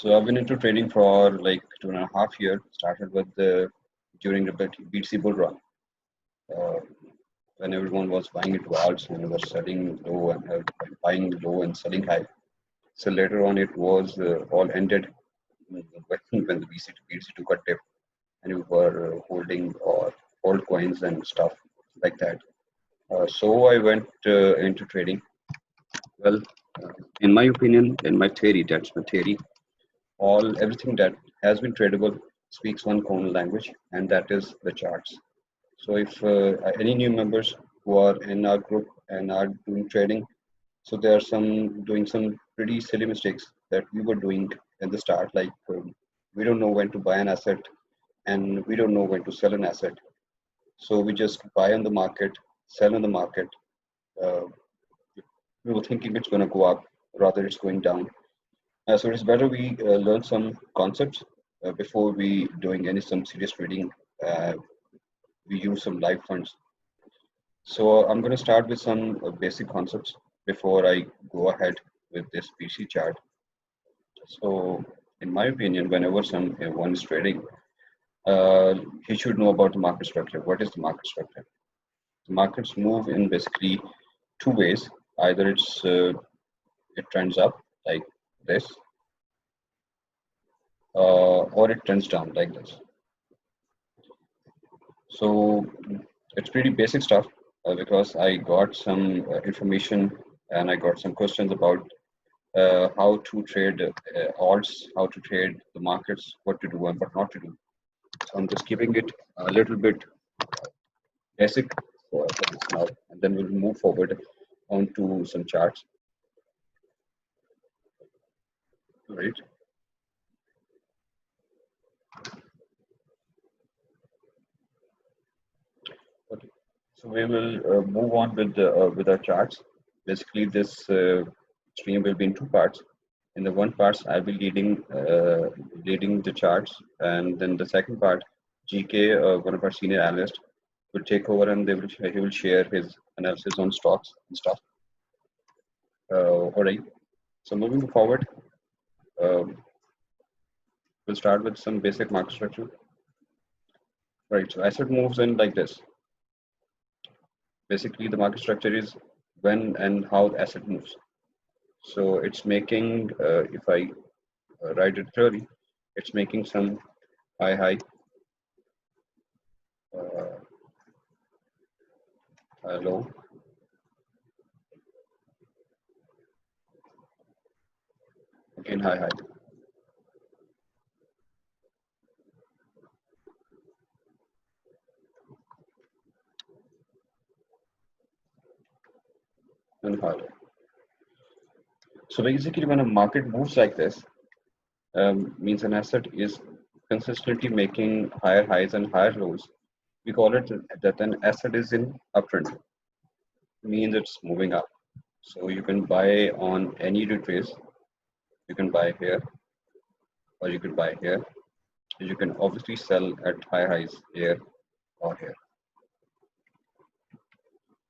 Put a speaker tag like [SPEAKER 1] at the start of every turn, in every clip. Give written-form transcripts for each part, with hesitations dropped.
[SPEAKER 1] So I've been into trading for like 2.5 years. Started with during the BTC bull run, uh, when everyone was buying into alts and was selling low and buying low and selling high. So later on, it was all ended when the BTC took a dip, and we were holding or hold coins and stuff like that. So I went into trading. Well, in my opinion, in my theory, that's my theory. Everything that has been tradable speaks one common language, and that is the charts. So if any new members who are in our group and are doing trading, so there are some doing some pretty silly mistakes that we were doing at the start, like we don't know when to buy an asset and we don't know when to sell an asset. So we just buy on the market, sell on the market. Uh, we were thinking it's going to go up, rather it's going down. So it's better we learn some concepts before we doing some serious trading. Uh, we use some live funds. So I'm going to start with some basic concepts before I go ahead with this PC chart. So in my opinion, whenever one is trading, he should know about the market structure. What is the market structure? The markets move in basically two ways. Either it trends up like this, or it trends down like this. So it's pretty basic stuff because I got some information and I got some questions about how to trade alts, how to trade the markets, what to do and what not to do. So I'm just keeping it a little bit basic for this now, and then we'll move forward onto some charts. Right. Okay. So we will move on with our charts. Basically, this stream will be in two parts. In the one part, I'll be leading the charts, and then the second part, GK, one of our senior analysts, will take over, and he will share his analysis on stocks and stuff. All right. So moving forward, um, we'll start with some basic market structure. Right. So asset moves in like this. Basically, the market structure is when and how the asset moves. So it's making, if I write it clearly, it's making some high, uh, low, again high, and high. So basically, when a market moves like this, means an asset is consistently making higher highs and higher lows. We call it that an asset is in uptrend, means it's moving up. So you can buy on any retrace. You can buy here, or you can buy here. You can obviously sell at high highs here or here.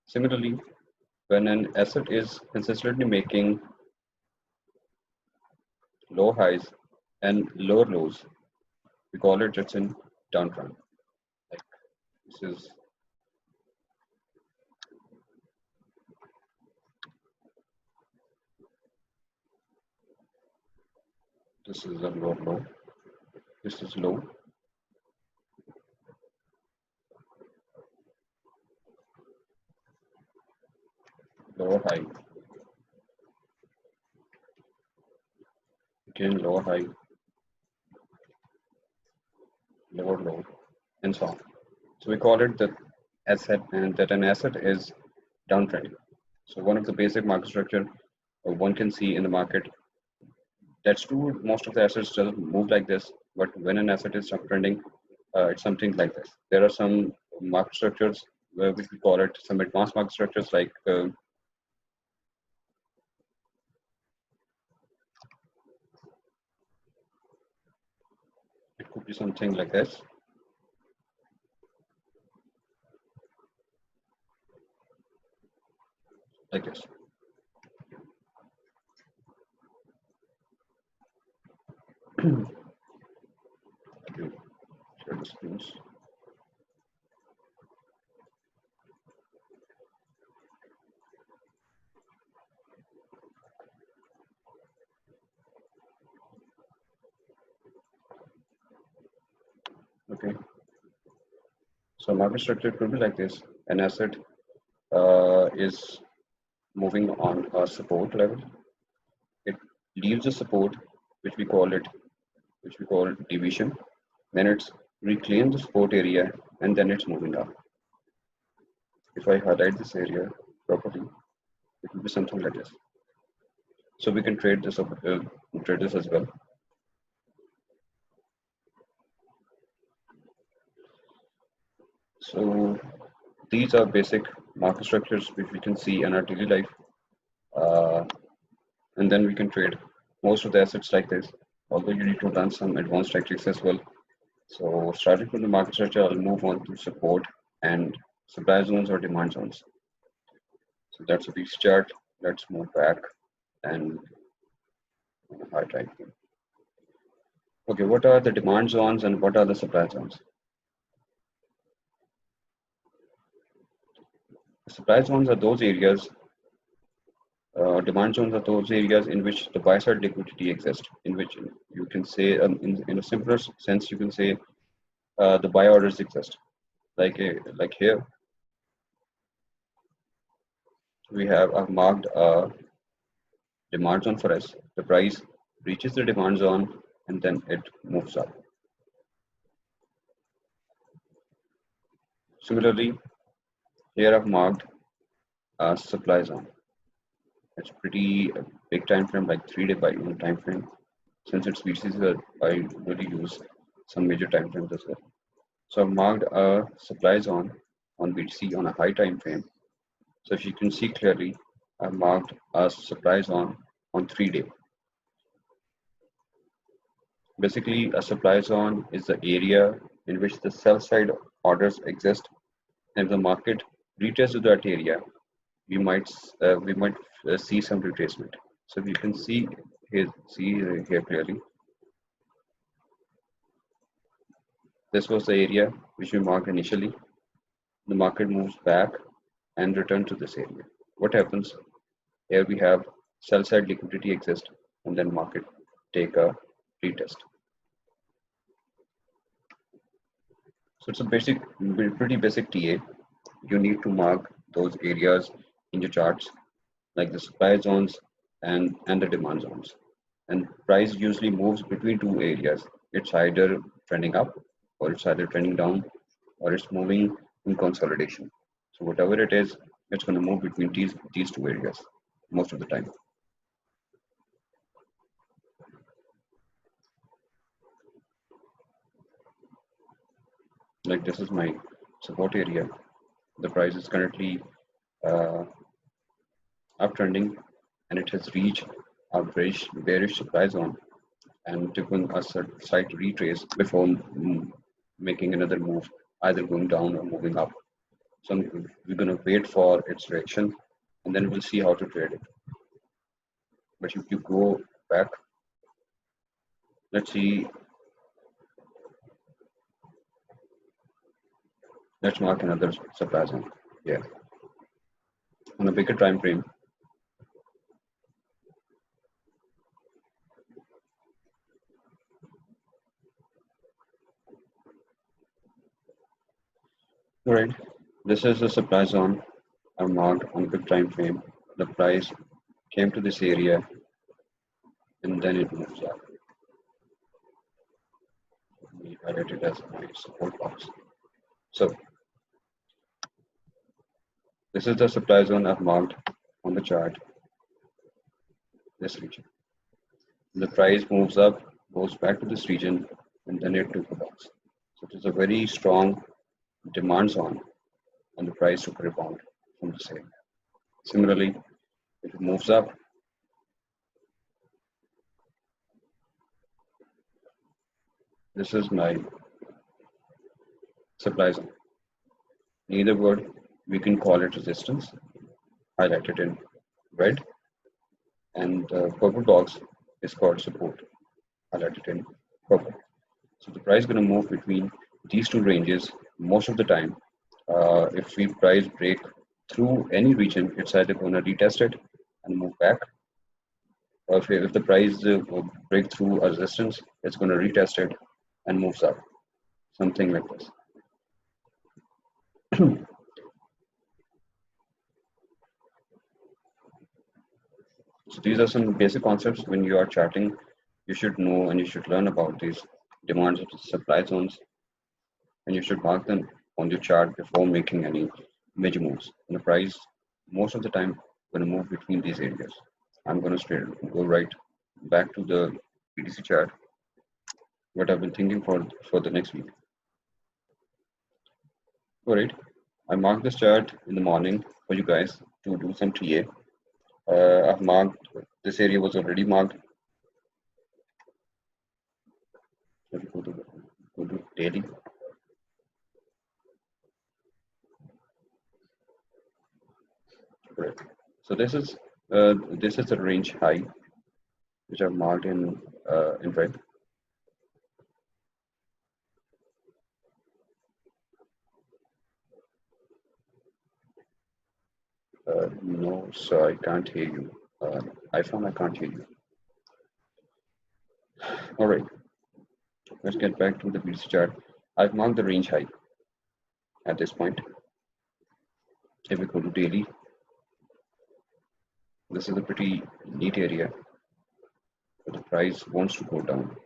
[SPEAKER 1] Similarly, when an asset is consistently making low highs and lower lows, we call it it's in downtrend. Like this is this is a lower low. This is low. Lower high. Again lower high, lower low, and so on. So we call it the asset, and that an asset is downtrending. So one of the basic market structure one can see in the market. That's true. Most of the assets doesn't move like this, but when an asset is uptrending, it's something like this. There are some market structures where we call it some advanced market structures, like it could be something like this, like this. Okay, share the screens. Okay, so market structure could be like this. An asset is moving on a support level. It leaves the support, which we call it, which we call deviation. Then it's reclaimed the support area, and then it's moving up. If I highlight this area properly, it will be something like this. So we can trade this as well. So these are basic market structures which we can see in our daily life, uh, and then we can trade most of the assets like this. Although you need to run some advanced tactics as well. So starting from the market structure, I'll move on to support and supply zones or demand zones. So that's a beach chart. Let's move back and high time. Okay, what are the demand zones and what are the supply zones? The supply zones are those areas, demand zones are those areas in which the buy side liquidity exists, in which you can say, in a simpler sense, you can say the buy orders exist. Like here, we have I've marked a demand zone for us. The price reaches the demand zone and then it moves up. Similarly, here I've marked a supply zone. It's pretty big time frame, like 3 day buy time frame. Since it's species, I really use some major time frames as well. So I've marked a supply zone on BTC on a high time frame. So if you can see clearly, I've marked a supply zone on 3 day. Basically, a supply zone is the area in which the sell side orders exist. And if the market reaches to that area, we might see some retracement. So you can see here clearly. This was the area which we marked initially. The market moves back and return to this area. What happens? Here we have sell side liquidity exist and then market take a retest. So it's a pretty basic TA. You need to mark those areas in your charts, like the supply zones and the demand zones. And price usually moves between two areas. It's either trending up or it's either trending down or it's moving in consolidation. So whatever it is, it's going to move between these two areas most of the time. Like this is my support area. The price is currently uh, uptrending and it has reached a bearish supply zone and taken a slight retrace before making another move, either going down or moving up. So we're going to wait for its reaction and then we'll see how to trade it. But if you go back, let's see, let's mark another supply zone. Yeah, on a bigger time frame. All right, this is the supply zone I marked on a big time frame. The price came to this area and then it moves up. We highlight it as my support box. So this is the supply zone I've marked on the chart, this region. The price moves up, goes back to this region, and then it took a bounce. So it is a very strong demand zone, and the price took a rebound from the same. Similarly, if it moves up, this is my supply zone. In either word, we can call it resistance, highlighted in red, and the purple box is called support. highlighted in purple. So the price is going to move between these two ranges most of the time. If we price break through any region, it's either going to retest it and move back, or if the price break through a resistance, it's going to retest it and moves up, something like this. So these are some basic concepts when you are charting. You should know and you should learn about these demands of the supply zones, and you should mark them on your chart before making any major moves. And the price, most of the time, going to move between these areas. I'm going to straight go right back to the BTC chart, what I've been thinking for the next week. All right, I marked this chart in the morning for you guys to do some TA. I've marked, this area was already marked. Let me go to daily. Right. So this is a range high which I've marked in red. No, sir, I can't hear you. iPhone, I can't hear you. All right, let's get back to the BTC chart. I've marked the range high at this point. If we go to daily, this is a pretty neat area, but the price wants to go down.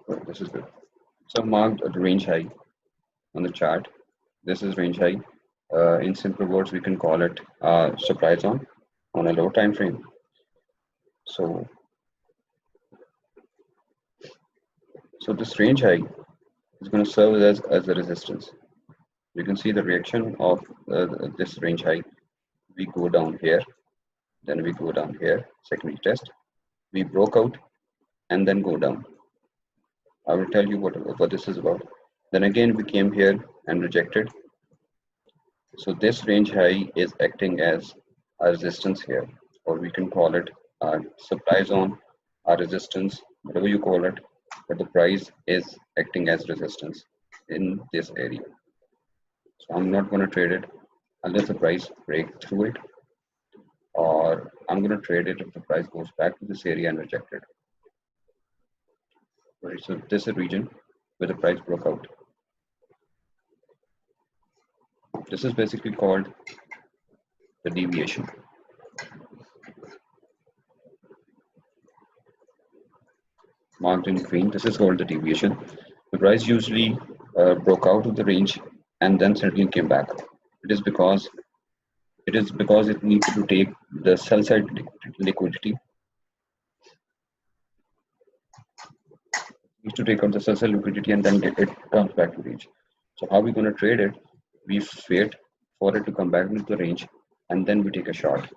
[SPEAKER 1] Well, this is good. So I've marked the range high on the chart. This is range high. In simple words, we can call it supply zone on a low time frame. So this range high is going to serve as a resistance. You can see the reaction of this range high. We go down here, then we go down here, secondary test. We broke out and then go down. I will tell you what this is about. Then again we came here and rejected. So this range high is acting as a resistance here, or we can call it a supply zone, a resistance, whatever you call it, but the price is acting as resistance in this area. So I'm not going to trade it unless the price break through it, or I'm going to trade it if the price goes back to this area and reject it. Right, so this is a region where the price broke out. This is basically called the deviation. Marked in green, this is called the deviation. The price usually broke out of the range and then suddenly came back. It is because it needs to take the sell side liquidity. Needs to take out the sell side liquidity and then it comes back to range. So how are we going to trade it? We wait for it to come back into the range and then we take a short.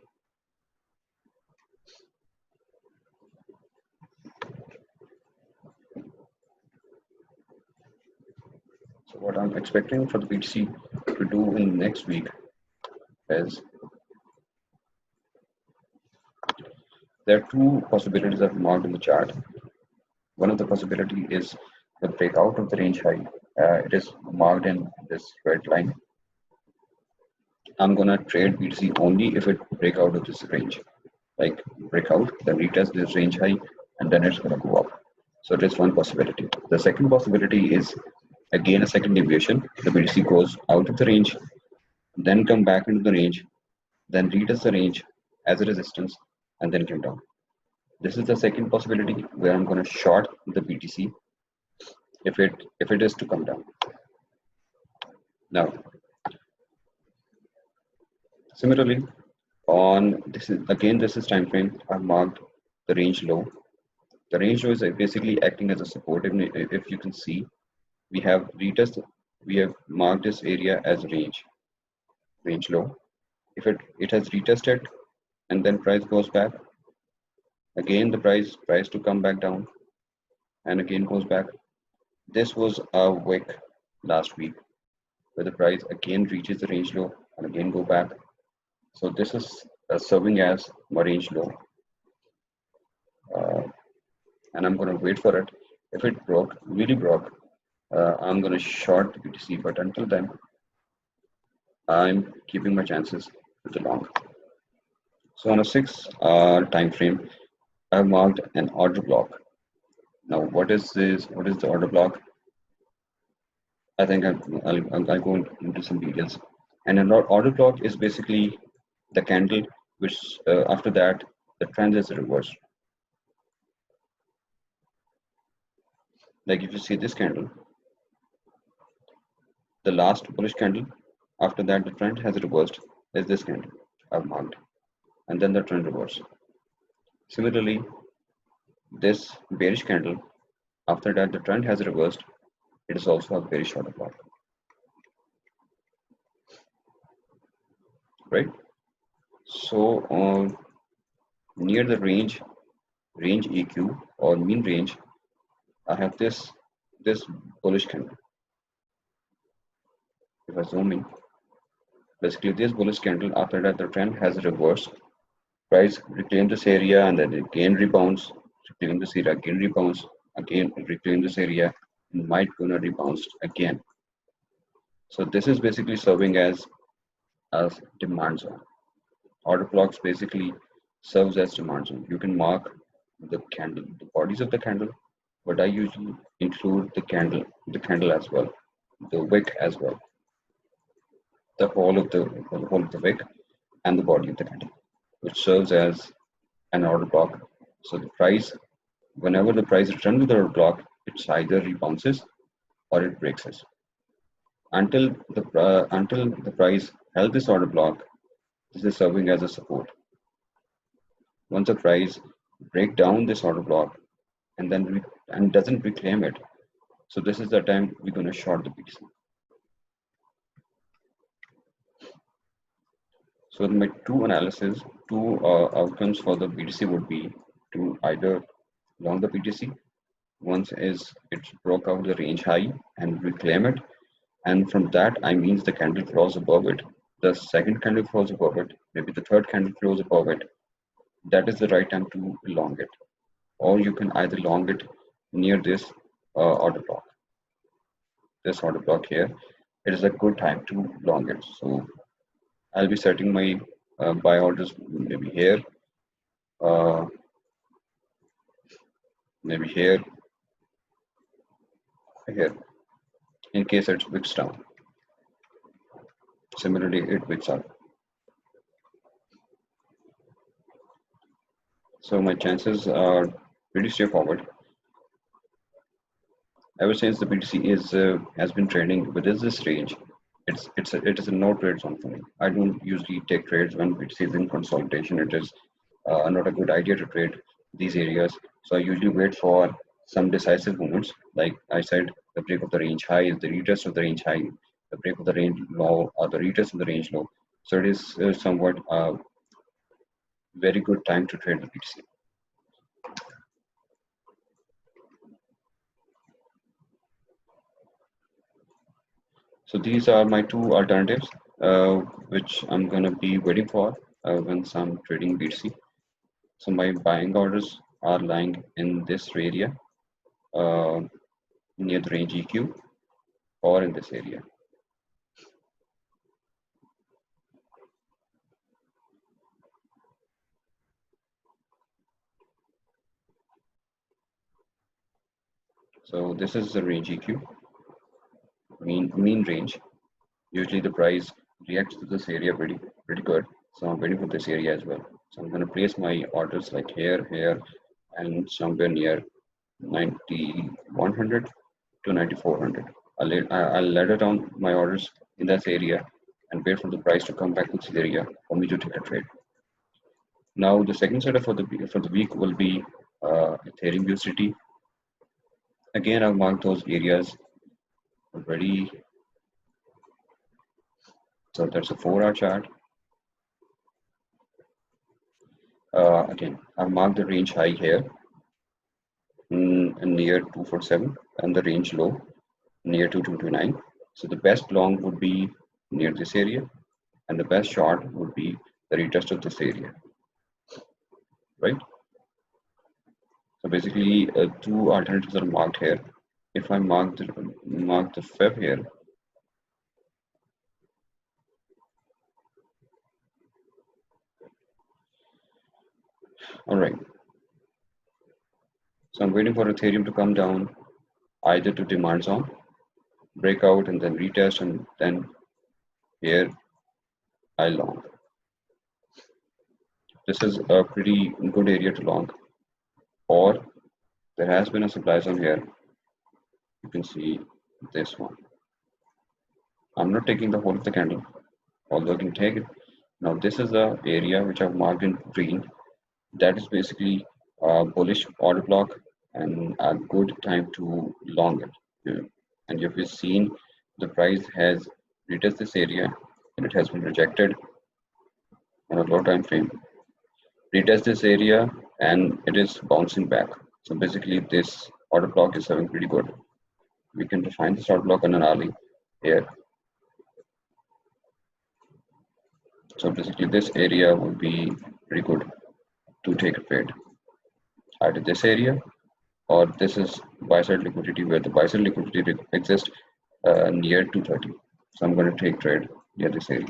[SPEAKER 1] So what I'm expecting for the BTC to do in next week is, there are two possibilities I've marked in the chart. One of the possibility is the breakout of the range high. It is marked in this red line. I'm gonna trade BTC only if it break out of this range, like break out, then retest this range high, and then it's gonna go up. So it is one possibility. The second possibility is again a second deviation. The BTC goes out of the range, then come back into the range, then retest the range as a resistance, and then come down. This is the second possibility where I'm going to short the BTC if it is to come down. Now, similarly, on this is time frame. I've marked the range low. The range low is basically acting as a support. If you can see, we have marked this area as range low. If it has retested and then price goes back, again the price to come back down and again goes back. This was a wick last week where the price again reaches the range low and again go back. So this is serving as my range low, uh, and I'm going to wait for it. If it broke, really broke, I'm going to short the BTC. But until then, I'm keeping my chances to the long. So on a 6 hour time frame, I've marked an order block. Now, what is this? What is the order block? I think I'll go into some details. And an order block is basically the candle, which after that the trend is reversed. Like if you see this candle, the last bullish candle, after that the trend has reversed is this candle I've marked, and then the trend reversed. Similarly, this bearish candle, after that the trend has reversed, it is also a bearish order block, right? So near the range EQ or mean range, I have this bullish candle. If I zoom in, basically this bullish candle, after that the trend has reversed, price reclaim this area and then again rebounds, reclaim this area, again rebounds, again reclaim this area, and might gonna rebound again. So this is basically serving as demand zone. Order blocks basically serves as demand zone. You can mark the candle, the bodies of the candle, but I usually include the candle as well, the wick as well, the whole of the wick and the body of the candle, which serves as an order block. So the price, whenever the price returns to the order block, it's either rebounces or it breaks it. Until the price held this order block, this is serving as a support. Once the price break down this order block and then and doesn't reclaim it, so this is the time we're going to short the BTC. So my two outcomes for the BTC would be to either long the BTC. Once is it broke out the range high and reclaim it, and from that I means the candle close above it. The second candle close above it, maybe the third candle close above it. That is the right time to long it, or you can either long it near this order block. This order block here, it is a good time to long it. So I'll be setting my buy orders maybe here, uh, maybe here, here, in case it wicks down. Similarly, it wicks up. So my chances are pretty straightforward. Ever since the BTC has been trading within this range, it is a no trade zone for me. I don't usually take trades when BTC is in consolidation. It is not a good idea to trade these areas. So I usually wait for some decisive movements. Like I said, the break of the range high is the retest of the range high, the break of the range low, or the retest of the range low. So it is somewhat very good time to trade the BTC. So these are my two alternatives, which I'm going to be waiting for once I'm trading BTC. So my buying orders are lying in this area, uh, near the range EQ, or in this area. So this is the range EQ, mean range. Usually the price reacts to this area pretty good. So I'm waiting for this area as well. So I'm going to place my orders like here, and somewhere near 9100 to 9400. I'll ladder down my orders in this area and wait for the price to come back to this area for me to take a trade. Now the second setup for the week will be Ethereum USDT. Again, I've marked those areas already. So that's a 4-hour chart. Again, I've marked the range high here near 247 and the range low near 2229. So the best long would be near this area, and the best short would be the retest of this area, right? So basically, two alternatives are marked here. If I mark the Fib here, all right. So I'm waiting for Ethereum to come down either to demand zone, break out, and then retest, and then here I long. This is a pretty good area to long, or there has been a supply zone here. You can see this one. I'm not taking the whole of the candle, although I can take it. Now this is the area which I've marked in green. That is basically a bullish order block and a good time to long it. Yeah. And if you've seen, the price has retested this area and it has been rejected on a low time frame. Retest this area and it is bouncing back. So basically this order block is having pretty good. We can define this order block on an hourly here. So basically this area would be pretty good to take a trade. Either this area or this is buy side liquidity where the buy side liquidity exists near 230. So I'm going to take trade near this area.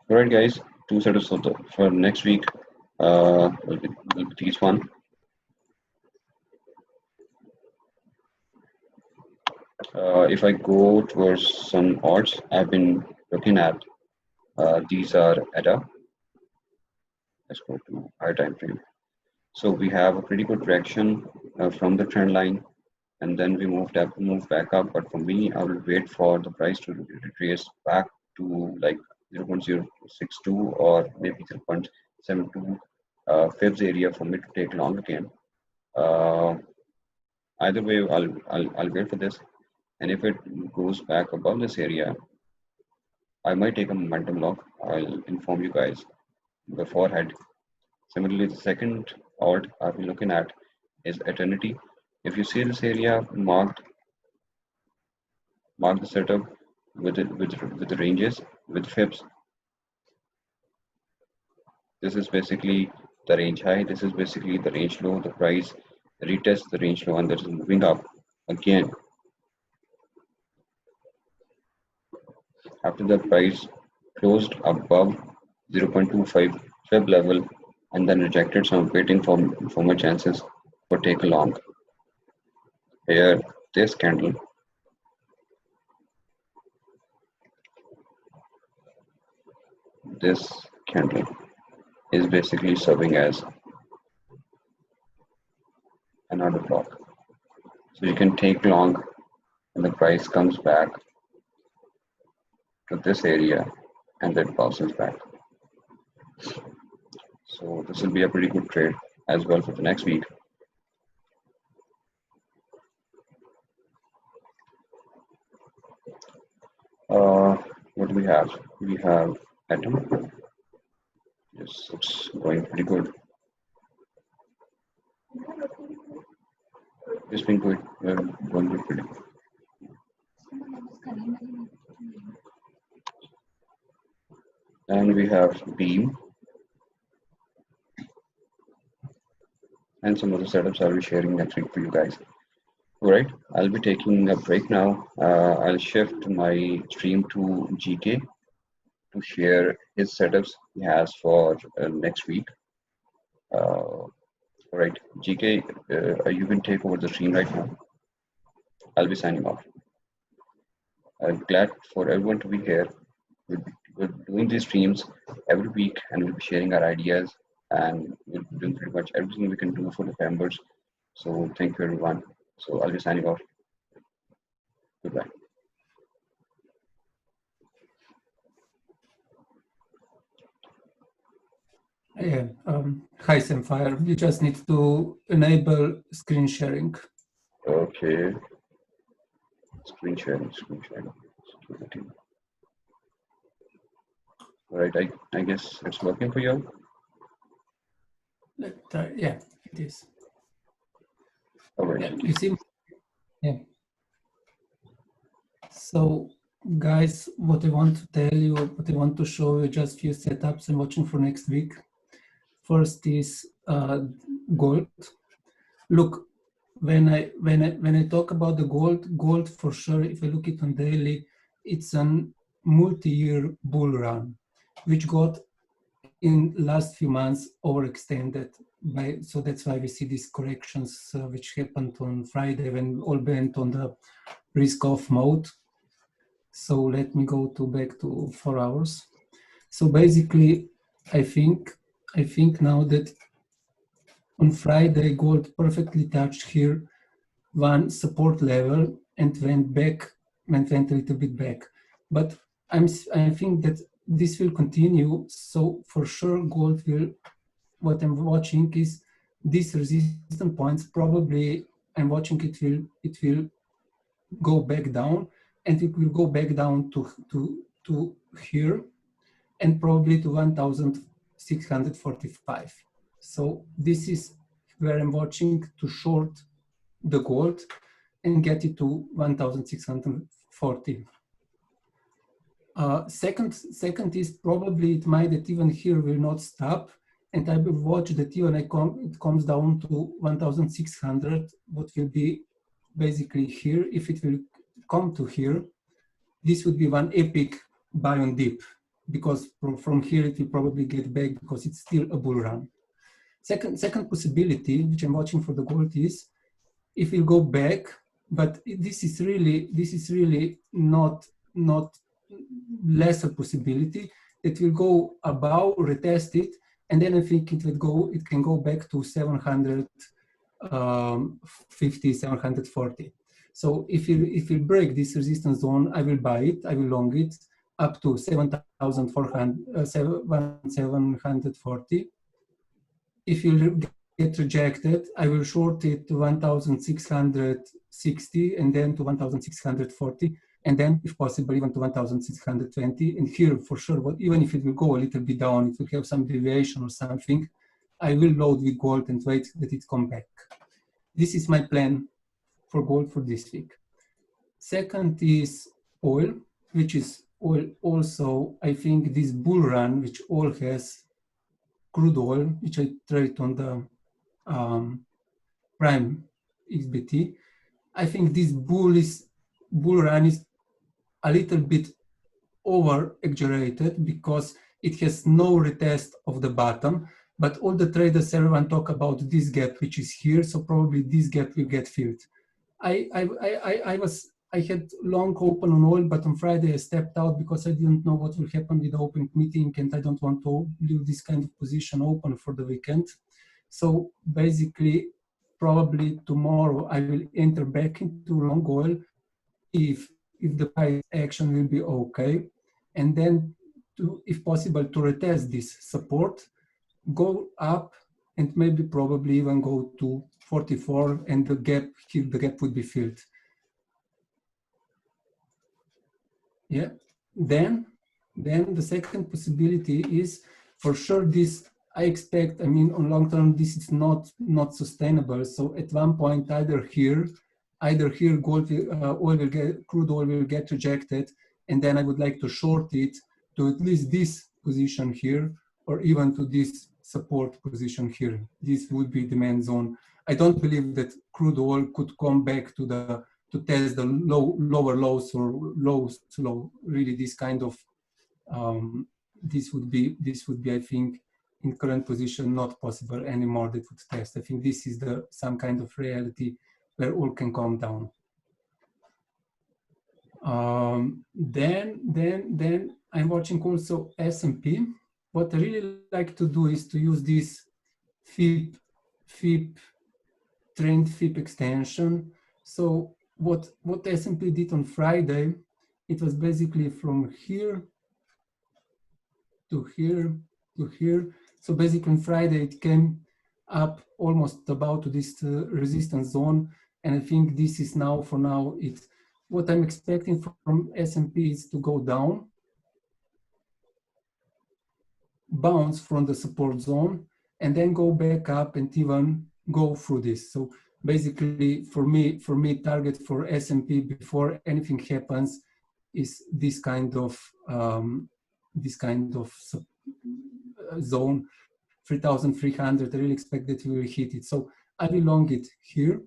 [SPEAKER 1] All right, guys, two setups for next week will be these one. If I go towards some odds I've been looking at, these are ETA. Let's go to higher time frame. So we have a pretty good direction from the trend line, and then we moved back up. But for me, I will wait for the price to retrace back to like 0.062 or maybe 0.72 Fibs area for me to take long again. Either way, I'll wait for this, and if it goes back above this area, I might take a momentum lock. I'll inform you guys beforehand. Similarly, the second alt I've been looking at is Eternity. If you see this area mark the setup with the ranges with Fibs. This is basically the range high. This is basically the range low. The price retests the range low and that is moving up again. After the price closed above 0.25 Fib level and then rejected, so I'm waiting for my chances for take a long. Here, this candle is basically serving as another block. So you can take long when the price comes back to this area and then bounces back. So this will be a pretty good trade as well for the next week. What do we have? We have Atom. Yes, it's going pretty good. It's been good, going good pretty good. And we have Beam and some other setups I'll be sharing next week for you guys. Alright, I'll be taking a break now. I'll shift my stream to GK to share his setups he has for next week. Alright, GK, you can take over the stream right now. I'll be signing off. I'm glad for everyone to be here. We're doing these streams every week and we'll be sharing our ideas and we'll be doing pretty much everything we can do for the members. So thank you everyone. So I'll be signing off. Goodbye.
[SPEAKER 2] Yeah. Hi, Samfire. You just need to enable screen sharing.
[SPEAKER 1] Okay. Screen sharing. Security. All right. I guess it's working for you.
[SPEAKER 2] Yeah, it is.
[SPEAKER 1] All right.
[SPEAKER 2] Yeah, you see. Yeah. So guys, what I want to tell you, what I want to show you, just few setups I'm watching for next week. First is gold. Look, when I talk about the gold for sure, if I look it on daily, it's a multi-year bull run, which got in last few months overextended by, so that's why we see these corrections which happened on Friday when all went on the risk off mode. So let me go to back to 4 hours. So basically, I think now that on Friday gold perfectly touched here one support level and went a little bit back. But I think that this will continue. So for sure, gold will. What I'm watching is these resistance points. Probably I'm watching it will go back down, and it will go back down to here, and probably to 1,645. So this is where I'm watching to short the gold and get it to 1,640. Second is probably it might that even here will not stop, and I will watch that even it comes down to 1,600, what will be basically here. If it will come to here, this would be one epic buy on dip, because from here it will probably get back because it's still a bull run. Second possibility, which I'm watching for the gold, is if we go back, but this is really not lesser possibility that will go above, retest it, and then I think it can go back to 750, 740. So if you break this resistance zone, I will buy it, I will long it up to 7,740. If you get rejected, I will short it to 1,660 and then to 1,640, and then if possible even to 1,620. And here for sure, even if it will go a little bit down, it will have some deviation or something, I will load with gold and wait that it come back. This is my plan for gold for this week. Second is oil, which is oil also, I think this bull run, which oil has crude oil, which I trade on the prime XBT. I think this bull run is a little bit over exaggerated because it has no retest of the bottom, but all the traders, everyone talk about this gap, which is here, so probably this gap will get filled. I had long open on oil, but on Friday I stepped out because I didn't know what will happen with the open meeting, and I don't want to leave this kind of position open for the weekend. So basically, probably tomorrow I will enter back into long oil if the price action will be okay, and then if possible to retest this support, go up, and maybe probably even go to 44, and the gap would be filled. Yeah. Then the second possibility is for sure this. I expect. I mean, on long term, this is not sustainable. So at one point, either here, gold, crude oil will get rejected, and then I would like to short it to at least this position here, or even to this support position here. This would be demand zone. I don't believe that crude oil could come back to test the lower lows or lows to low. Really, this kind of this would be I think in current position not possible anymore. That would test. I think this is some kind of reality where all can come down. Then I'm watching also S&P. What I really like to do is to use this FIP trend FIP extension. So what S&P did on Friday, it was basically from here to here to here. So basically on Friday it came up almost about to this resistance zone, and I think this is now, for now, it's what I'm expecting from S&P is to go down, bounce from the support zone, and then go back up and even go through this. So Basically, for me, target for S&P before anything happens is this kind of zone, 3,300. I really expect that we will hit it. So I will long it here.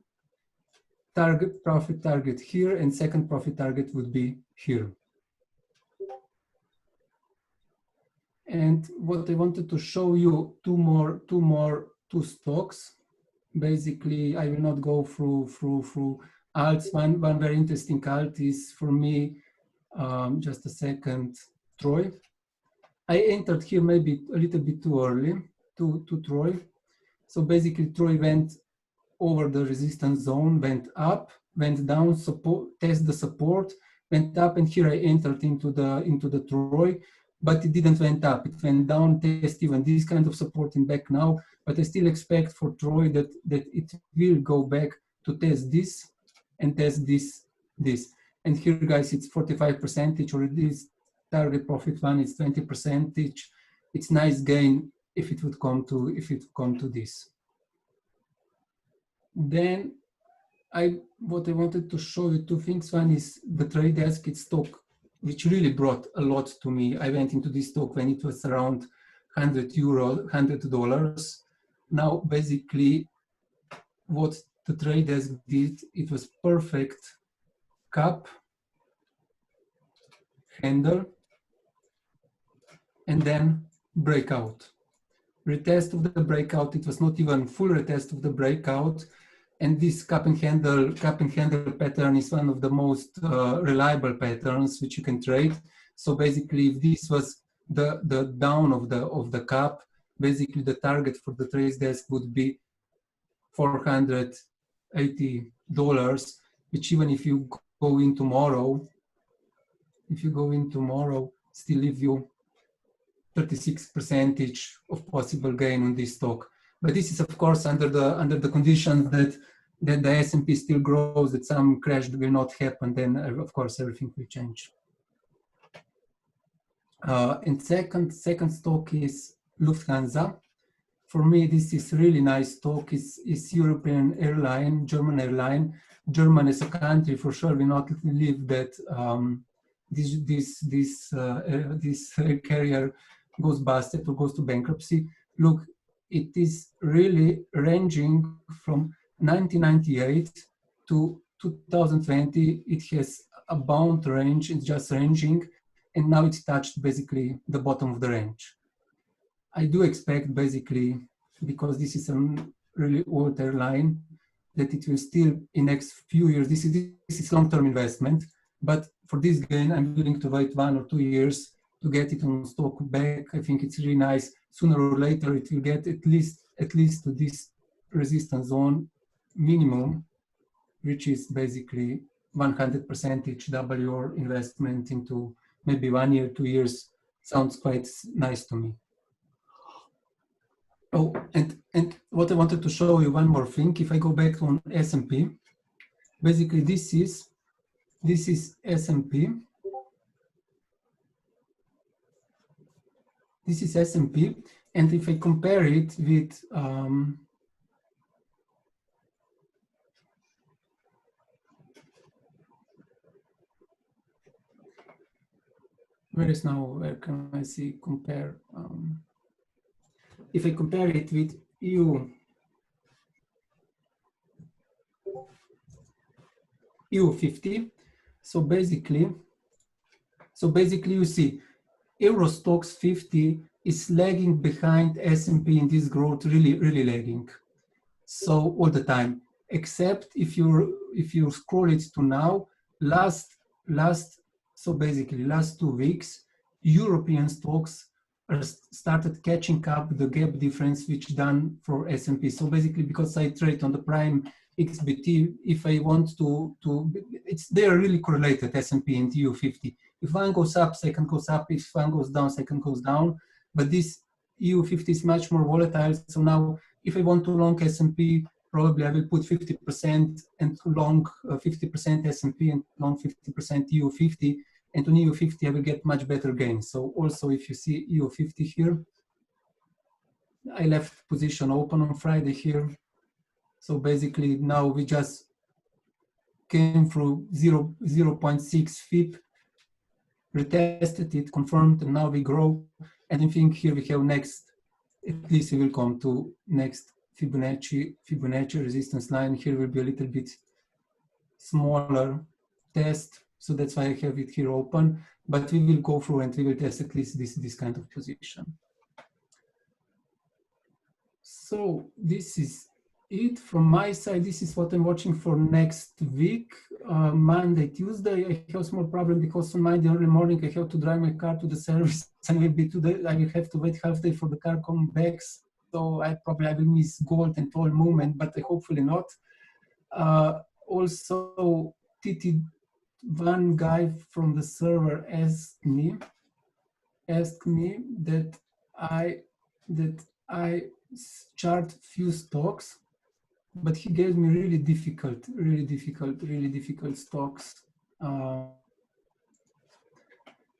[SPEAKER 2] Target profit target here, and second profit target would be here. And what I wanted to show you, two stocks. Basically, I will not go through alts. One very interesting alt is for me, just a second, Troy. I entered here maybe a little bit too early to Troy. So basically, Troy went over the resistance zone, went up, went down, test the support, went up, and here I entered into the Troy, but it didn't went up. It went down, test even this kind of support in back now, but I still expect for Troy that it will go back to test this and test this. And here, guys, it's 45%, or this target profit one is 20%. It's nice gain if it would come to this. Then what I wanted to show you, two things. One is the trade desk. It's stock which really brought a lot to me. I went into this stock when it was around $100. Now basically what the trade desk did, it was perfect cup, handle, and then breakout. Retest of the breakout. It was not even full retest of the breakout. And this cup and handle pattern is one of the most reliable patterns which you can trade. So basically, if this was the down of the cup, basically the target for the trade desk would be $480, which even if you go in tomorrow, still leave you 36% of possible gain on this stock. But this is, of course, under the condition that the S&P still grows, that some crash will not happen. Then, of course, everything will change. And second stock is Lufthansa. For me, this is really nice stock. It's European airline, German airline. German as a country for sure will not believe that this carrier goes busted or goes to bankruptcy. Look, it is really ranging from 1998 to 2020. It has a bound range. It's just ranging, and now it's touched basically the bottom of the range. I do expect basically, because this is a really old airline, that it will still in next few years. This is long-term investment, but for this gain, I'm willing to wait 1 or 2 years to get it on stock back. I think it's really nice. Sooner or later, it will get at least to this resistance zone minimum, which is basically 100% double your investment into maybe 1 year, 2 years. Sounds quite nice to me. Oh, and what I wanted to show you, one more thing. If I go back on S&P, basically this is S&P. This is S&P, and if I compare it with where can I see compare? If I compare it with EU50, so basically you see Eurostoxx 50 is lagging behind S&P in this growth, really lagging. So all the time, except if you scroll it to now, so basically last 2 weeks, European stocks started catching up the gap difference which done for S&P. So basically, because I trade on the prime XBT, if I want they are really correlated, S&P and EU50. If one goes up, second goes up. If one goes down, second goes down. But this EU50 is much more volatile. So now, if I want to long S&P, probably I will put 50% and long 50% S&P and long 50% EU50. And on EU50, I will get much better gains. So also, if you see EU50 here, I left position open on Friday here. So basically now we just came through 0.6 FIP, retested it, confirmed, and now we grow. And I think here we have next, at least we will come to next Fibonacci resistance line. Here will be a little bit smaller test. So that's why I have it here open, but we will go through and we will test at least this kind of position. So this is it from my side. This is what I'm watching for next week. Monday, Tuesday, I have a small problem because on Monday early morning I have to drive my car to the service and I will have to wait half day for the car come back. So I will miss gold and all movement, but hopefully not. Also, TT, one guy from the server asked me that I chart few stocks, but he gave me really difficult stocks.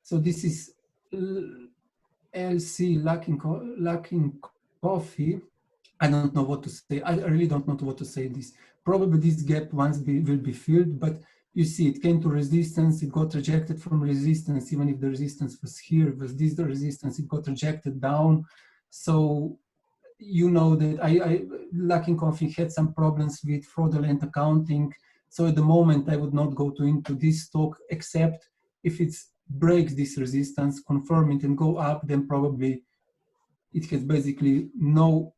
[SPEAKER 2] So this is LC lacking coffee. I don't know what to say. I really don't know what to say this. Probably this gap once will be filled, but you see it came to resistance, it got rejected from resistance, even if the resistance was here, was this the resistance, it got rejected down. So you know that lacking coffee had some problems with fraudulent accounting. So at the moment I would not go into this stock except if it breaks this resistance, confirm it and go up, then probably it has basically no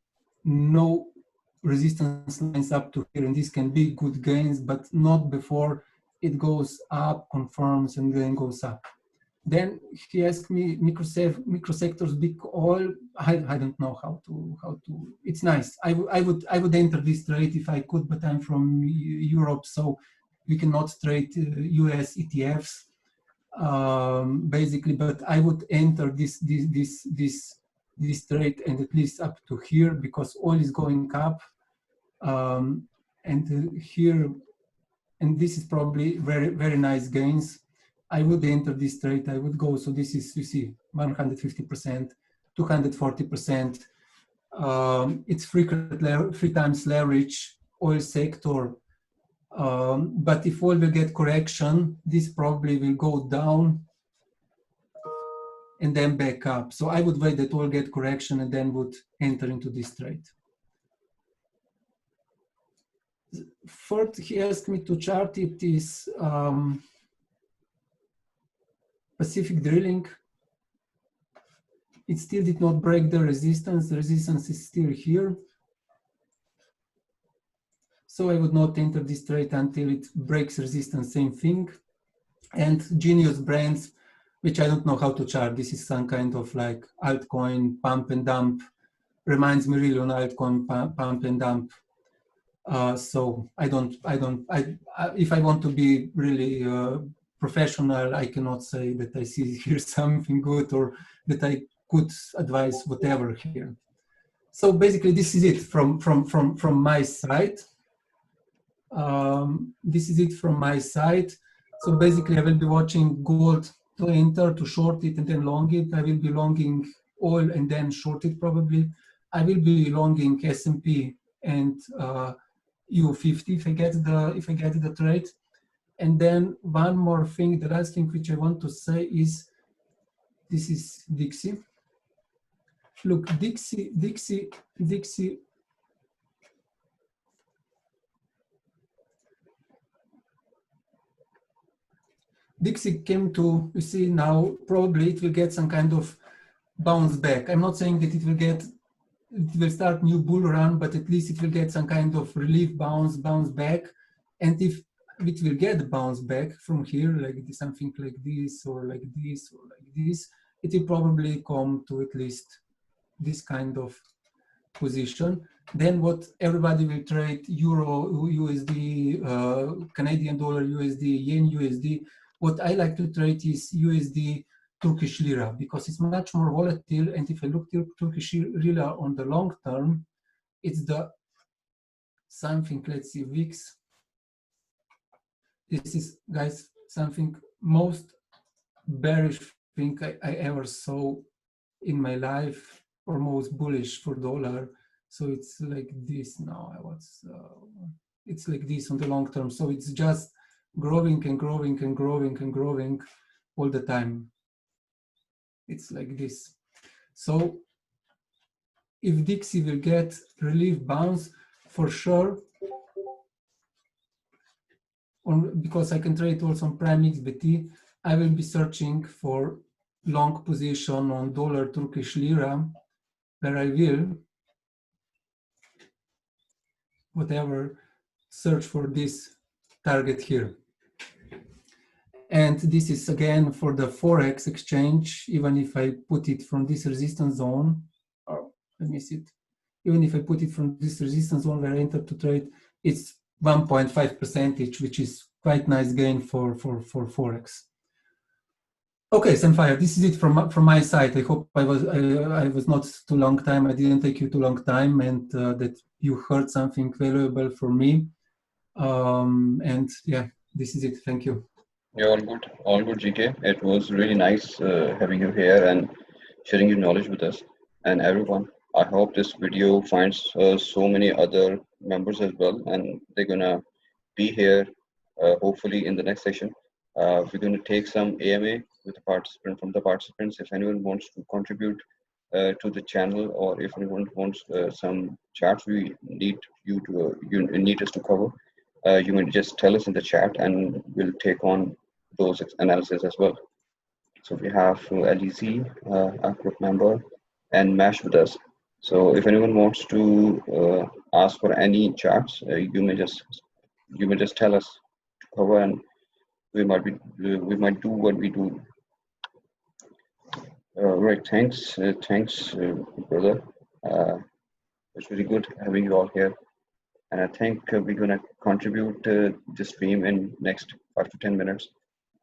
[SPEAKER 2] resistance lines up to here, and this can be good gains, but not before it goes up, confirms, and then goes up. Then he asked me microsectors, big oil. I don't know how to. It's nice. I would enter this trade if I could, but I'm from Europe, so we cannot trade US ETFs basically. But I would enter this trade and at least up to here because oil is going up, and here, and this is probably very nice gains. I would enter this trade. I would go. So this is, you see, 150%, 240%. It's three times leverage, oil sector. But if oil will get correction, this probably will go down and then back up. So I would wait that oil get correction and then would enter into this trade. Fourth, he asked me to chart it is Pacific Drilling. It still did not break the resistance. The resistance is still here. So I would not enter this trade until it breaks resistance, same thing. And Genius Brands, which I don't know how to chart. This is some kind of like altcoin pump and dump. Reminds me really on altcoin pump and dump. So if I want to be really professional, I cannot say that I see here something good or that I could advise whatever here. So basically, this is it from my side. This is it from my side. So basically, I will be watching gold to enter, to short it, and then long it. I will be longing oil and then short it probably. I will be longing S&P and EU50 if I get the trade. And then one more thing, the last thing which I want to say is, this is Dixie. Look, Dixie came to, you see now, probably it will get some kind of bounce back. I'm not saying that it will start new bull run, but at least it will get some kind of relief bounce back. And if it will get bounce back from here, like something like this, or like this, or like this, it will probably come to at least this kind of position. Then what everybody will trade, Euro, USD, Canadian dollar, USD, Yen, USD. What I like to trade is USD, Turkish lira, because it's much more volatile. And if I look at Turkish lira on the long term, it's the something, let's see, VIX. This is, guys, something most bearish thing I ever saw in my life, or most bullish for dollar. So it's like this now. It's like this on the long term. So it's just growing and growing and growing and growing all the time. It's like this. So if Dixie will get relief bounce, for sure, because I can trade also on Prime XBT, I will be searching for long position on dollar Turkish lira, where I will, whatever, search for this target here. And this is again for the Forex exchange, even if I put it from this resistance zone, or let me see it, even if I put it from this resistance zone where I entered to trade, it's 1.5%, which is quite nice gain for Forex. Okay, Samfire, this is it from my side. I hope I was not too long time. I didn't take you too long time, and that you heard something valuable from me. And yeah, this is it. Thank you.
[SPEAKER 1] Yeah, all good, GK. It was really nice having you here and sharing your knowledge with us and everyone. I hope this video finds so many other members as well, and they're gonna be here hopefully in the next session. We're gonna take some AMA with the participant from the participants. If anyone wants to contribute to the channel, or if anyone wants some charts we need you need us to cover, you may just tell us in the chat, and we'll take on those analysis as well. So we have LEC, a group member, and Mash with us. So if anyone wants to ask for any charts, you may just tell us to cover, and we might do what we do. Right, thanks, brother. It's really good having you all here, and I think we're gonna contribute the stream in next 5 to 10 minutes.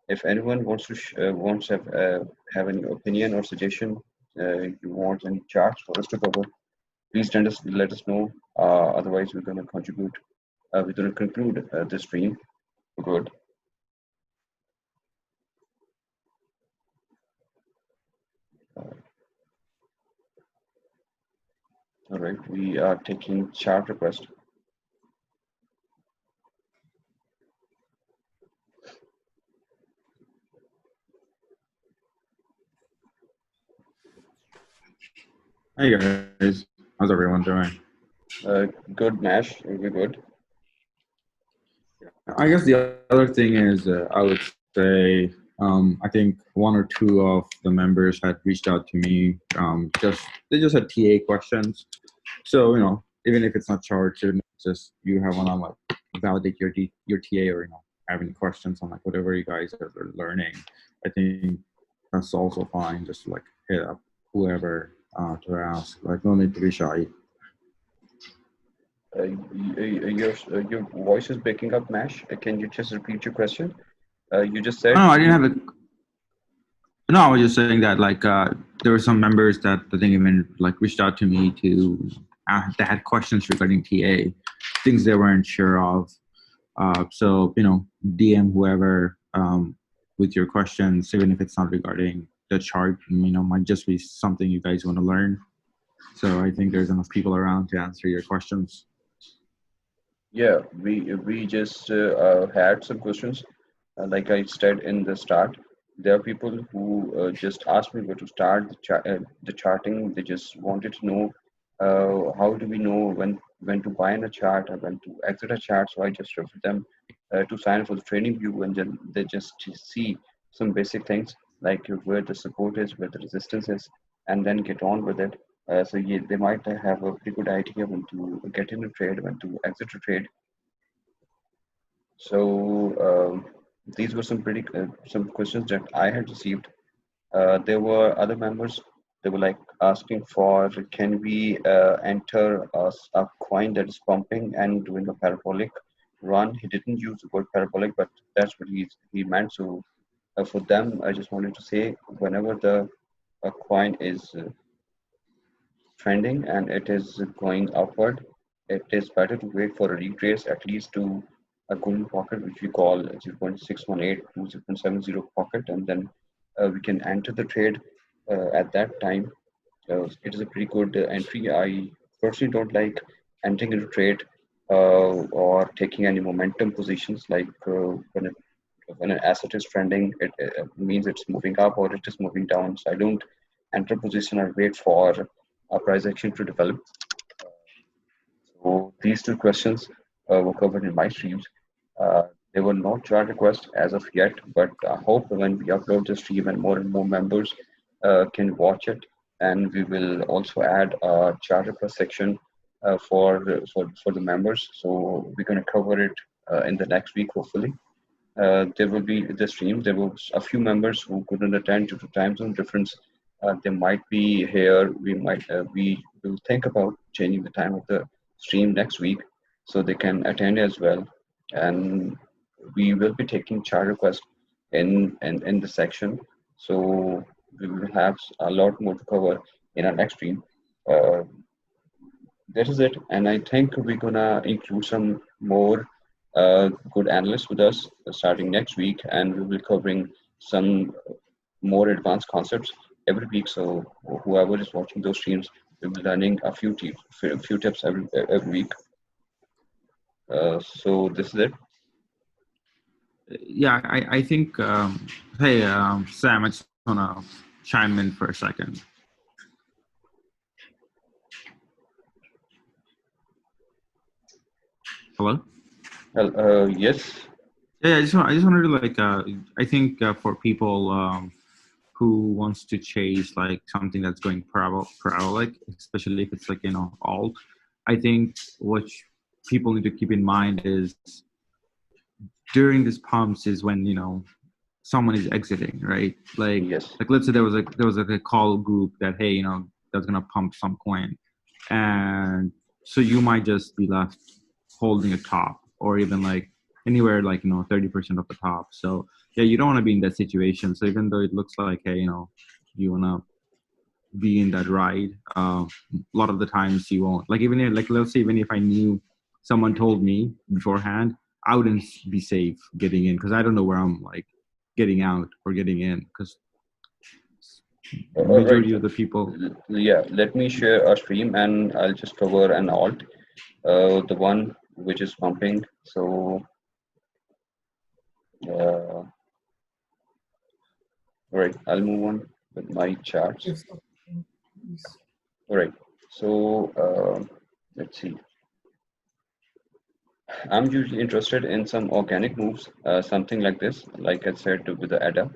[SPEAKER 1] If anyone wants to have any opinion or suggestion, you want any charts for us to cover, please let us know. Otherwise, we're going to contribute. We're going to conclude the stream. Good. All right. We are taking chart request.
[SPEAKER 3] Hey guys, how's everyone doing?
[SPEAKER 1] Good, Mash. We're good.
[SPEAKER 3] I guess the other thing is, I would say, I think one or two of the members had reached out to me. They just had TA questions. So even if it's not charged, just you have one on like validate your TA, or have any questions on like whatever you guys are learning. I think that's also fine. Just like hit up whoever to ask. Like no need to be shy.
[SPEAKER 1] Your voice is breaking up, Mash. Can you just repeat your question? You just said.
[SPEAKER 3] No, I didn't have a. No, I was just saying that like there were some members that I think even like reached out to me to that had questions regarding TA, things they weren't sure of. So DM whoever with your questions, even if it's not regarding the chart. Might just be something you guys want to learn. So I think there's enough people around to answer your questions.
[SPEAKER 1] Yeah, we just had some questions. Like I said in the start, there are people who just asked me where to start the charting. They just wanted to know how do we know when to buy in a chart or when to exit a chart. So I just refer them to sign up for the training view, and then they just see some basic things like where the support is, where the resistance is, and then get on with it. So yeah, they might have a pretty good idea when to get in a trade, when to exit a trade. So these were some questions that I had received. There were other members. They were like asking for, can we enter a coin that is pumping and doing a parabolic run? He didn't use the word parabolic, but that's what he meant. So for them, I just wanted to say, whenever the a coin is trending and it is going upward, it is better to wait for a retrace at least to a golden pocket, which we call 0.618 to 0.70 pocket, and then we can enter the trade at that time. It is a pretty good entry. I personally don't like entering into trade or taking any momentum positions like when an asset is trending, it means it's moving up or it is moving down. So I don't enter position or wait for a price action to develop. So these two questions were covered in my streams. There were no chart requests as of yet, but I hope when we upload the stream and more members can watch it, and we will also add a chart request section for the members. So we're going to cover it in the next week, hopefully. There will be the stream. There were a few members who couldn't attend due to time zone difference. They might be here. We will think about changing the time of the stream next week so they can attend as well. And we will be taking chat requests in the section. So we will have a lot more to cover in our next stream. Uh, that is it. And I think we're gonna include some more good analysts with us starting next week, and we'll be covering some more advanced concepts every week. So whoever is watching those streams will be learning a few tips every week. So this is it.
[SPEAKER 3] Yeah, I think, hey, Sam, I just want to chime in for a second. Hello?
[SPEAKER 1] Yes.
[SPEAKER 3] Yeah, I just wanted to like, I think for people who wants to chase like something that's going parabolic, especially if it's like, alt, I think what people need to keep in mind is during these pumps is when, someone is exiting, right?
[SPEAKER 1] Yes.
[SPEAKER 3] Like let's say there was a call group that, hey, that's gonna pump some coin, and so you might just be left holding a top, or even like anywhere like 30% of the top. So yeah, you don't want to be in that situation. So even though it looks like, hey, you wanna be in that ride, a lot of the times you won't. Like even if, like let's say even if I knew someone told me beforehand, I wouldn't be safe getting in because I don't know where I'm like getting out or getting in because
[SPEAKER 1] All right.
[SPEAKER 3] majority of the people.
[SPEAKER 1] Yeah. Let me share a stream, and I'll just cover an alt, the one which is pumping. So. All right. I'll move on with my charts.
[SPEAKER 2] Yes.
[SPEAKER 1] All right. So let's see. I'm usually interested in some organic moves, something like this, like I said with the ADA.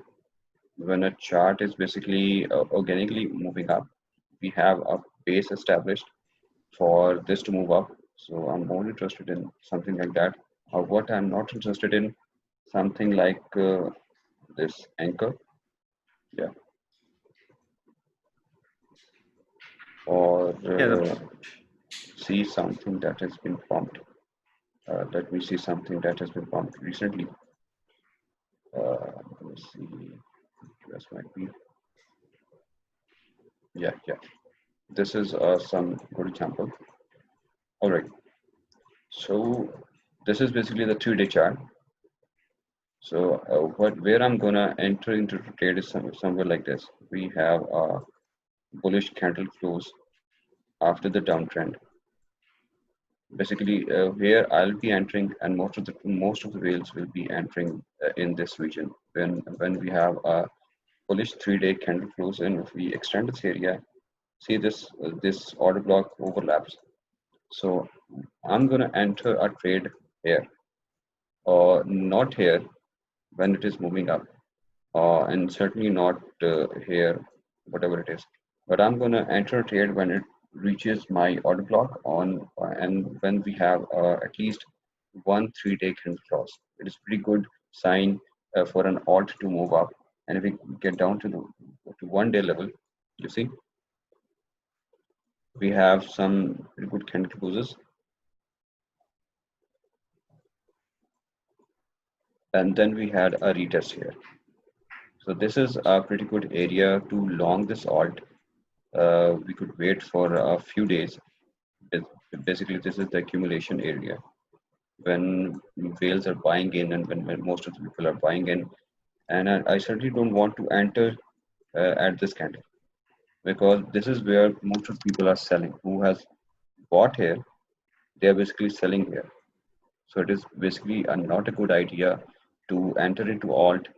[SPEAKER 1] When a chart is basically organically moving up, we have a base established for this to move up. So I'm more interested in something like that. Or what I'm not interested in, something like this anchor, yeah, or
[SPEAKER 3] Yeah,
[SPEAKER 1] see something that has been pumped. Let me see something that has been pumped recently. Let me see. This might be. Yeah, yeah. This is some good example. All right. So this is basically the 2-day chart. So where I'm gonna enter into the trade is somewhere like this. We have a bullish candle close after the downtrend. Basically, where I'll be entering, and most of the whales will be entering in this region. When we have a bullish 3-day candle close, and if we extend this area, see this order block overlaps. So I'm gonna enter a trade here, or not here when it is moving up, and certainly not here, whatever it is. But I'm gonna enter a trade when it reaches my order block and when we have at least one 3-day candle cross. It is pretty good sign for an alt to move up. And if we get down to the 1-day level, you see we have some pretty good candle closes. And then we had a retest here. So this is a pretty good area to long this alt. We could wait for a few days. Basically, this is the accumulation area when whales are buying in and when most of the people are buying in. And I certainly don't want to enter at this candle because this is where most of the people are selling. Who has bought here, they are basically selling here. So it is basically not a good idea to enter into alt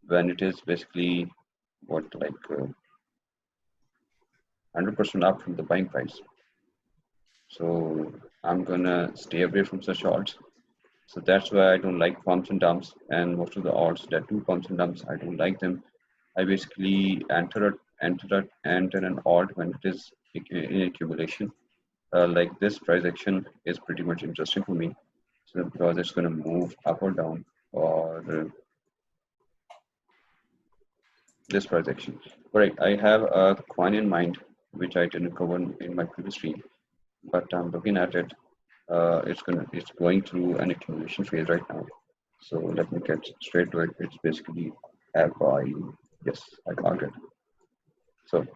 [SPEAKER 1] when it is basically what, like 100% up from the buying price. So I'm gonna stay away from such alts. So that's why I don't like pumps and dumps, and most of the alts that do pumps and dumps, I don't like them. I basically enter an alt when it is in accumulation. Like this price action is pretty much interesting for me, so because it's going to move up or down, or this price action. Right, I have a coin in mind which I didn't cover in my previous stream, but I'm looking at it. It's going through an accumulation phase right now. So let me get straight to it. It's basically FI. Yes, I got it. So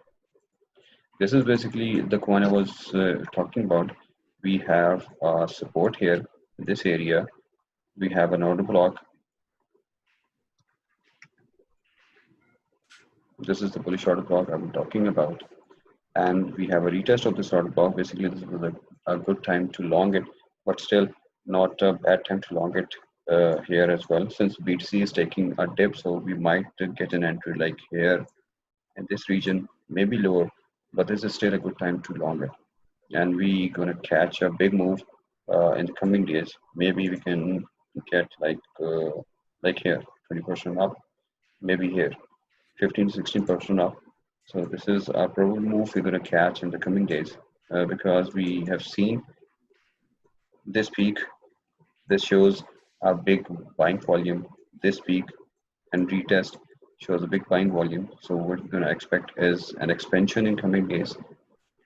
[SPEAKER 1] this is basically the coin I was talking about. We have support here in this area. We have an order block. This is the bullish order block I'm talking about. And we have a retest of this order block. Basically, this was a good time to long it, but still not a bad time to long it here as well. Since BTC is taking a dip, so we might get an entry like here in this region, maybe lower, but this is still a good time to long it. And we gonna catch a big move in the coming days. Maybe we can get like here, 20% up, maybe here, 15 to 16% up. So this is a probable move we're gonna catch in the coming days because we have seen this peak. This shows a big buying volume. This peak and retest shows a big buying volume. So what we're gonna expect is an expansion in coming days.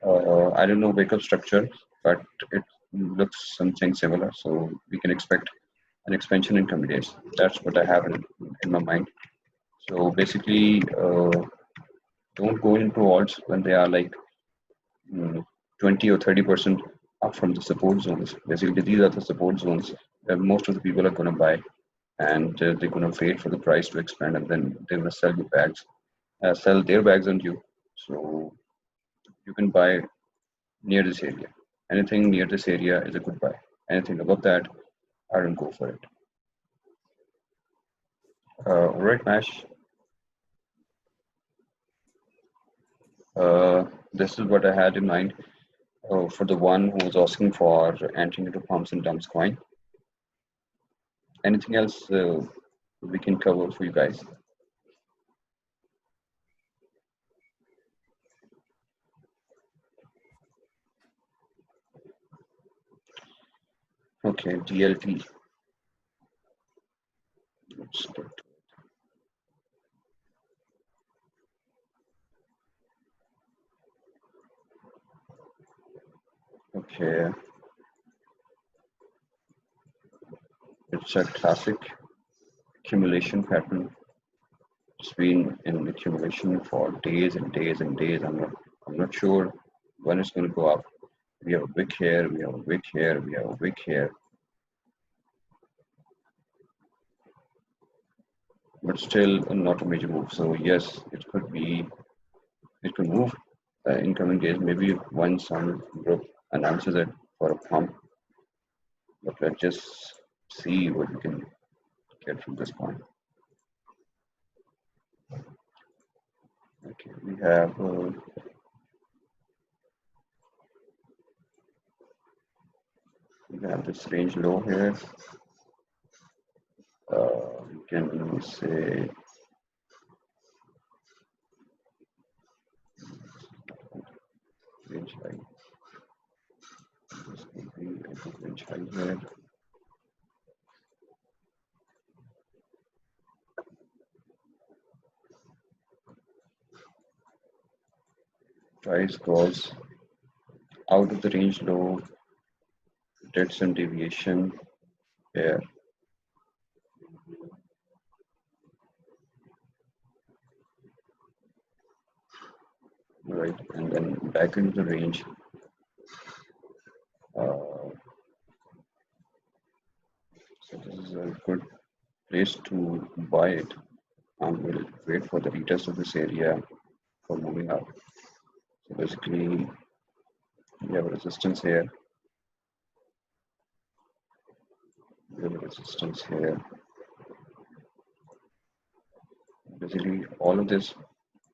[SPEAKER 1] I don't know wake up structure, but it looks something similar. So we can expect an expansion in coming days. That's what I have in my mind. So basically, don't go into alts when they are like 20 or 30% up from the support zones. Basically, these are the support zones that most of the people are going to buy, and they're going to wait for the price to expand, and then they're going to sell you bags, sell their bags on you. So you can buy near this area. Anything near this area is a good buy. Anything above that, I don't go for it. All right, Mash. This is what I had in mind for the one who was asking for entering into pumps and dumps coin. Anything else we can cover for you guys? Okay, DLT. Let's get okay. It's a classic accumulation pattern. It's been in accumulation for days and days and days. I'm not sure when it's going to go up. We have a wick here, we have a wick here, we have a wick here. But still not a major move. So yes, it could move in coming days. Maybe when some group announces it for a pump. But let's just see what we can get from this point. Okay, we have this range low here. We can say range high. This could be a good range high here. Price goes out of the range low, did some deviation here. Right, and then back into the range. So this is a good place to buy it. And we'll wait for the retest of this area for moving up. So basically, we have a resistance here. the resistance here. Basically, all of this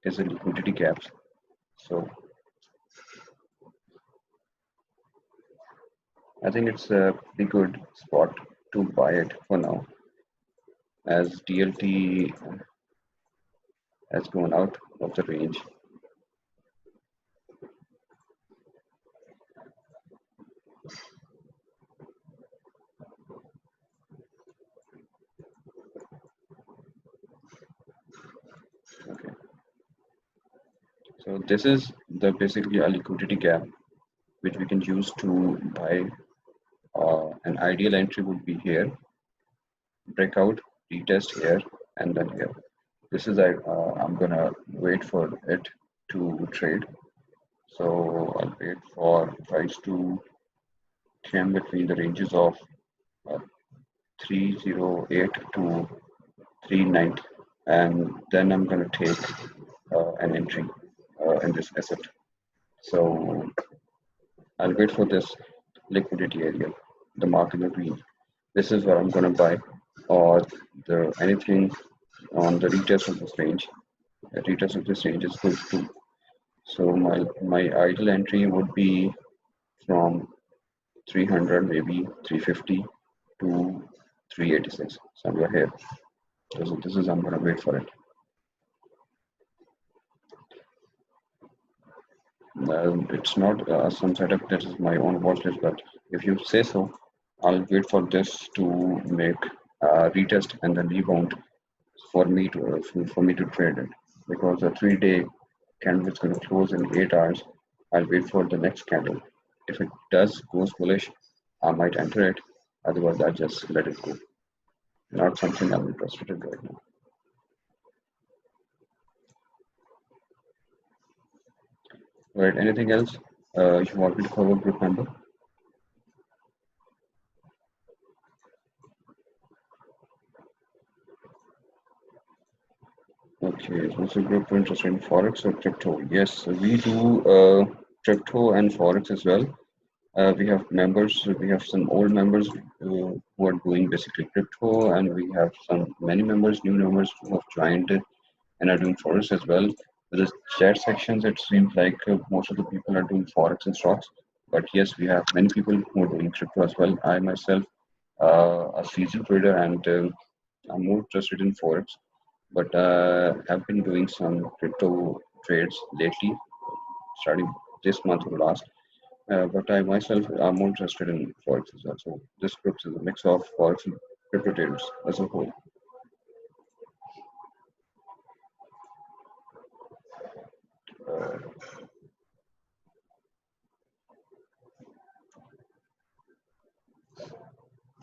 [SPEAKER 1] is a liquidity gaps. So I think it's a pretty good spot to buy it for now, as DLT has gone out of the range. Okay. So this is the basically a liquidity gap which we can use to buy. An ideal entry would be here, breakout, retest here, and then here. This is I'm gonna wait for it to trade. So I'll wait for price to come between the ranges of 308 to 390, and then I'm gonna take an entry in this asset. So I'll wait for this liquidity area, the mark in the green. This is where I'm gonna buy, or the anything on the retest of this range. The retest of this range is good too. So my ideal entry would be from 300, maybe 350 to 386, somewhere here. So this is I'm gonna wait for it. It's not some setup that is my own watch list, but if you say so, I'll wait for this to make a retest and then rebound for me to trade it, because a 3-day candle is going to close in 8 hours. I'll wait for the next candle. If it does goes bullish, I might enter it. Otherwise, I just let it go. Not something I'm interested in right now. Right? Anything else you want me to cover, group member? Okay, so group interested in Forex or crypto? Yes, we do crypto and Forex as well. We have members, we have some old members who are doing basically crypto, and we have many members, new members who have joined it and are doing Forex as well. With the chat sections, it seems like most of the people are doing Forex and stocks. But yes, we have many people who are doing crypto as well. I myself, a seasoned trader, and I'm more interested in Forex, but have been doing some crypto trades lately, starting this month or last. But I myself am more interested in Forex as well. So this group is a mix of Forex and crypto traders as a whole. Uh,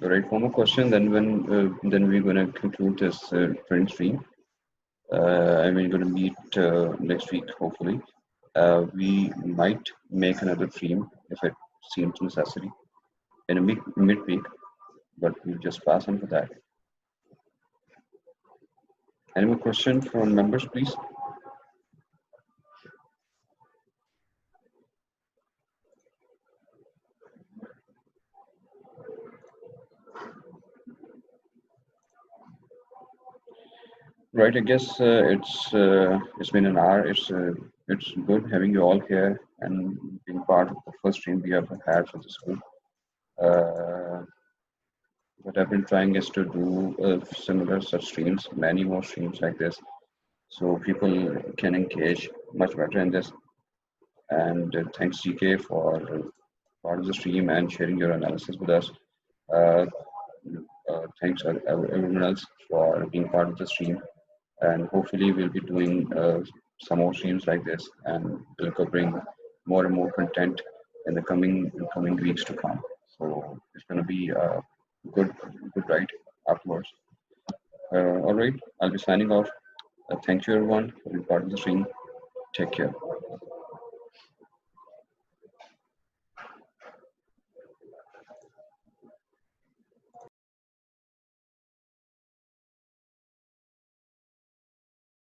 [SPEAKER 1] right, one more question. Then we're gonna conclude this trend stream. And we're gonna meet next week, hopefully. We might make another stream if it seems necessary in a midweek, but we'll just pass on for that. Any more questions from members, please? Right, I guess it's been an hour. It's good having you all here and being part of the first stream we ever had for this group. What I've been trying is to do similar such streams, many more streams like this, so people can engage much better in this. And thanks GK for part of the stream and sharing your analysis with us. Uh, Thanks everyone else for being part of the stream. And hopefully we'll be doing some more streams like this, and we'll covering more and more content in the coming weeks to come. So it's going to be a good ride afterwards. All right, I'll be signing off. Thank you everyone for being part of the stream. Take care.